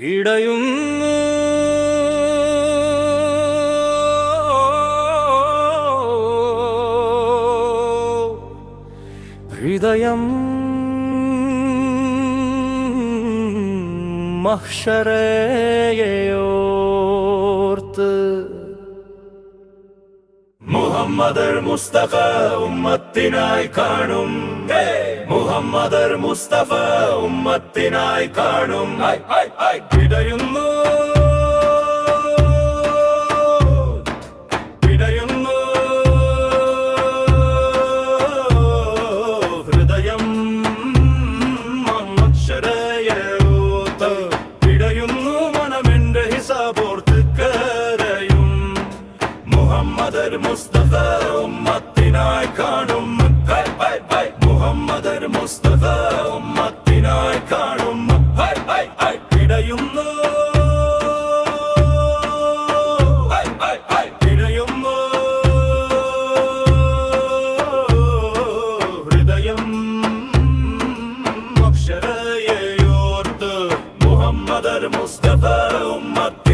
ഇടയുന്നു ഹൃദയം മഹ്ശറയോർത്ത്. മുഹമ്മദർ മുസ്തഫ ഉമ്മത്തിനായി കാണും, മുഹമ്മദർ മുസ്തഫ ഉമ്മത്തിനായി കാണും. പിടയുന്നു പിടയുന്നു ഹൃദയം മഹ്ശറയോർത്ത്. പിടയുന്നു മനമെന്റെ ഹിസാബോർത്ത് കരയും. മുഹമ്മദർ മുസ്തഫ ഉമ്മത്തിനായി കാണും, മുഹമ്മദർ മുസ്തഫ ഉമ്മത്തിനായി കാണും. പിടയുന്നു പിടയുന്നു ഹൃദയം മഹ്ശറയോർത്ത്. മുഹമ്മദർ മുസ്തഫ ഉമ്മത്തി